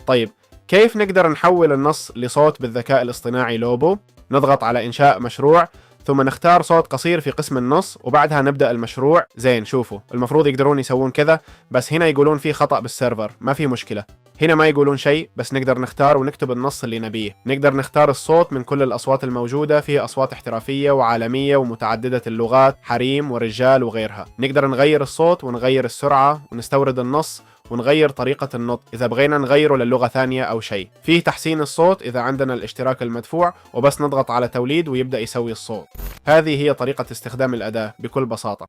طيب، كيف نقدر نحول النص لصوت بالذكاء الاصطناعي لوبو؟ نضغط على إنشاء مشروع، ثم نختار صوت قصير في قسم النص، وبعدها نبدأ المشروع. زين، شوفوا المفروض يقدرون يسوون كذا، بس هنا يقولون في خطأ بالسيرفر. ما في مشكلة، هنا ما يقولون شيء، بس نقدر نختار ونكتب النص اللي نبيه. نقدر نختار الصوت من كل الأصوات الموجودة، فيه أصوات احترافية وعالمية ومتعددة اللغات، حريم ورجال وغيرها. نقدر نغير الصوت ونغير السرعة ونستورد النص ونغير طريقة النطق إذا بغينا نغيره للغة ثانية أو شيء. فيه تحسين الصوت إذا عندنا الاشتراك المدفوع، وبس نضغط على توليد ويبدأ يسوي الصوت. هذه هي طريقة استخدام الأداة بكل بساطة.